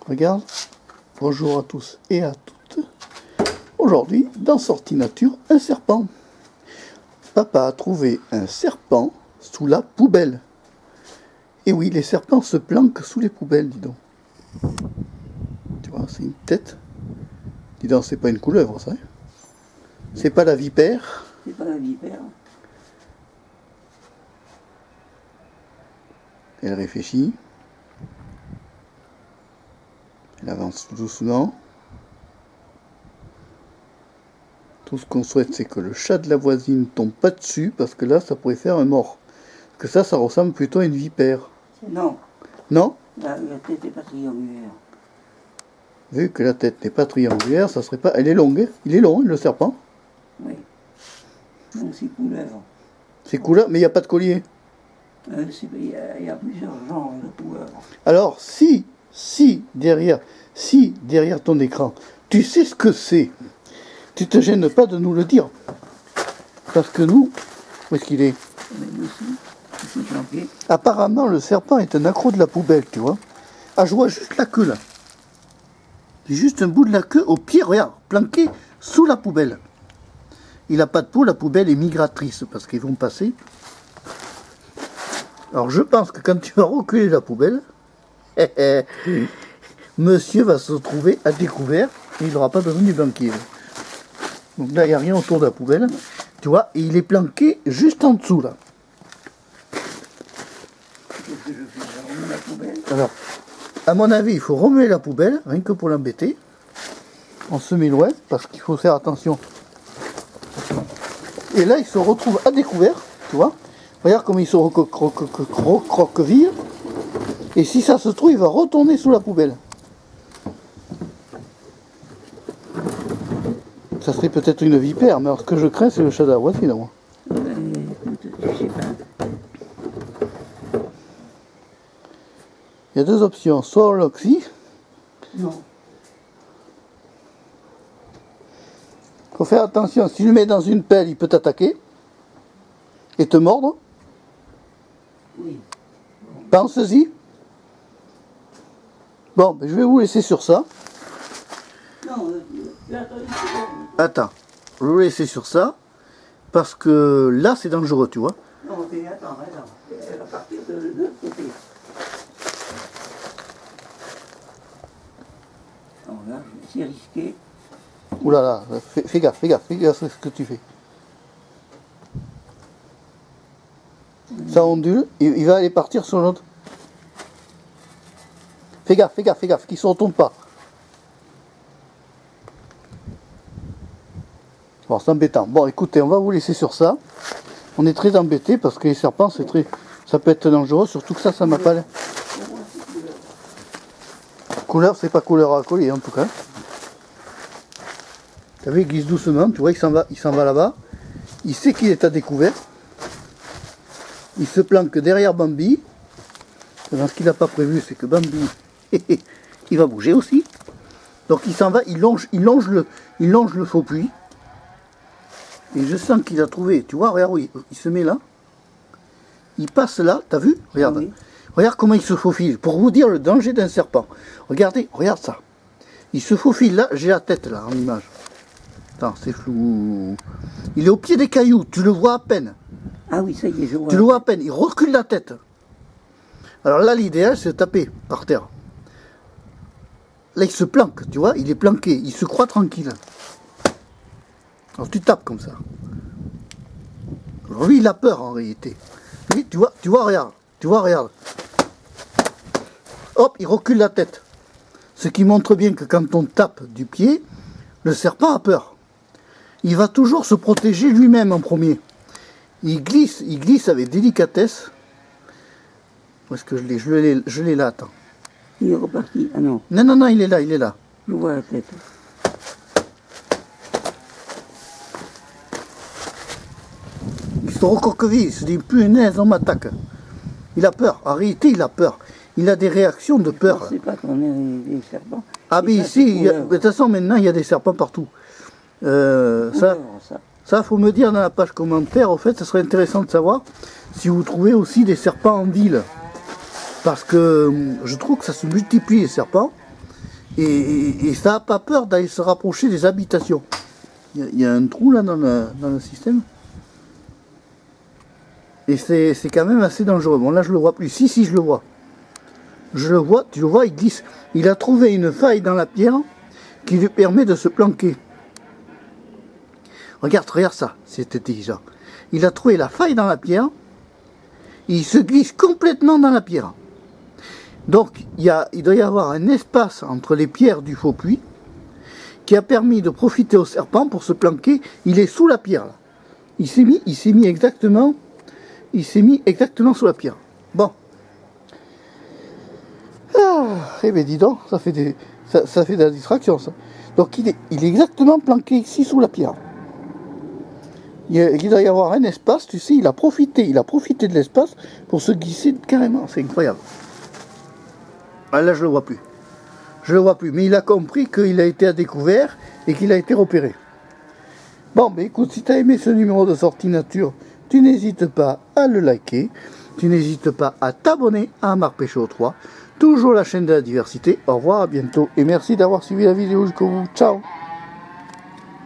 Regarde, bonjour à tous et à toutes. Aujourd'hui, dans Sortie Nature, un serpent. Papa a trouvé un serpent sous la poubelle. Et oui, les serpents se planquent sous les poubelles, dis donc. Tu vois, c'est une tête. Dis donc, c'est pas une couleuvre, ça. Hein, c'est pas la vipère. C'est pas la vipère. Elle réfléchit. Elle avance tout doucement. Tout ce qu'on souhaite, c'est que le chat de la voisine tombe pas dessus, parce que là, ça pourrait faire un mort. Parce que ça ressemble plutôt à une vipère. Non. Non ? La tête n'est pas triangulaire. Vu que la tête n'est pas triangulaire, ça serait pas. Elle est longue. Hein, il est long, le serpent. Oui. Donc c'est couleuvre. C'est couleuvre, mais il n'y a pas de collier. Il y a plusieurs genres de couleuvres. Alors, si derrière ton écran, tu sais ce que c'est, tu te gênes pas de nous le dire. Parce que nous, où est-ce qu'il est ? Apparemment, le serpent est un accro de la poubelle, tu vois. Ah, je vois juste la queue, là. J'ai juste un bout de la queue au pied, regarde, planqué sous la poubelle. Il n'a pas de peau, la poubelle est migratrice, parce qu'ils vont passer. Alors, je pense que quand tu vas reculer la poubelle, monsieur va se retrouver à découvert et il n'aura pas besoin du banquier. Donc là, il n'y a rien autour de la poubelle. Tu vois, et il est planqué juste en dessous, là. Alors, à mon avis, il faut remuer la poubelle, rien que pour l'embêter. On se met loin, parce qu'il faut faire attention. Et là, il se retrouve à découvert, tu vois. Regarde comme il se recroqueville. Et si ça se trouve, il va retourner sous la poubelle. Ça serait peut-être une vipère, mais alors ce que je crains, c'est le chat de la voisine, moi. Je sais pas. Il y a deux options, soit on l'oxy. Non. Faut faire attention, si tu le mets dans une pelle, il peut t'attaquer et te mordre. Oui. Pense-y. Bon, ben, je vais vous laisser sur ça. Non, Attends, je vais vous laisser sur ça, parce que là, c'est dangereux, tu vois. non, mais attends. Elle va partir de l'autre côté. Non, là, c'est risqué. Ouh là là, fais gaffe à ce que tu fais. Ça ondule, il va aller partir sur l'autre. Fais gaffe, qu'il ne se retourne pas. Bon, c'est embêtant. Bon, écoutez, on va vous laisser sur ça. On est très embêtés parce que les serpents, ça peut être dangereux, surtout que ça m'a pas l'air. Couleur, c'est pas couleur à collier en tout cas. Tu as vu, il glisse doucement, tu vois, il s'en va là-bas. Il sait qu'il est à découvert. Il se planque derrière Bambi. Ce qu'il n'a pas prévu, c'est que Bambi, il va bouger aussi. Donc il s'en va, il longe le faux puits. Et je sens qu'il a trouvé, tu vois, regarde, oui, il se met là. Il passe là, t'as vu ? Regarde. Oui. Regarde comment il se faufile. Pour vous dire le danger d'un serpent. Regardez, regarde ça. Il se faufile là, j'ai la tête là, en image. Attends, c'est flou. Il est au pied des cailloux, tu le vois à peine. Ah oui, ça y est, je vois. Tu le vois à peine, il recule la tête. Alors là, l'idéal, c'est de taper par terre. Là, il se planque, tu vois, il est planqué, il se croit tranquille. Alors tu tapes comme ça. Alors lui, il a peur en réalité. Lui, tu vois, regarde. Hop, il recule la tête. Ce qui montre bien que quand on tape du pied, le serpent a peur. Il va toujours se protéger lui-même en premier. Il glisse avec délicatesse. Où est-ce que je l'ai là, attends. Il est reparti. Ah non, Non, il est là. je vois la tête. Il se recroqueville, il se dit, punaise, on m'attaque. Il a peur, en réalité, il a peur. Il a des réactions de peur. Je ne sais pas qu'on est des serpents. Ah, mais ici, de toute façon, maintenant, il y a des serpents partout. Ça, faut me dire dans la page commentaire, au fait, ce serait intéressant de savoir si vous trouvez aussi des serpents en ville. Parce que je trouve que ça se multiplie, les serpents. Et ça n'a pas peur d'aller se rapprocher des habitations. Il y a un trou là dans le système. Et c'est quand même assez dangereux. Bon là je le vois plus. Si je le vois. Je le vois, tu le vois, il glisse. Il a trouvé une faille dans la pierre qui lui permet de se planquer. Regarde ça, c'est intelligent. Il a trouvé la faille dans la pierre. Il se glisse complètement dans la pierre. Donc il doit y avoir un espace entre les pierres du faux puits qui a permis de profiter au serpent pour se planquer. Il est sous la pierre là. Il s'est mis exactement sous la pierre. Bon. Eh bien dis donc, ça fait de la distraction ça. Donc il est exactement planqué ici sous la pierre. Il doit y avoir un espace, tu sais, il a profité de l'espace pour se glisser carrément, c'est incroyable. Ah là je le vois plus. Mais il a compris qu'il a été à découvert et qu'il a été repéré. Bon, mais écoute, si tu as aimé ce numéro de Sortie Nature, tu n'hésites pas à le liker, tu n'hésites pas à t'abonner à Marc Péchaud 3, toujours la chaîne de la diversité. Au revoir, à bientôt, et merci d'avoir suivi la vidéo jusqu'au bout. Ciao.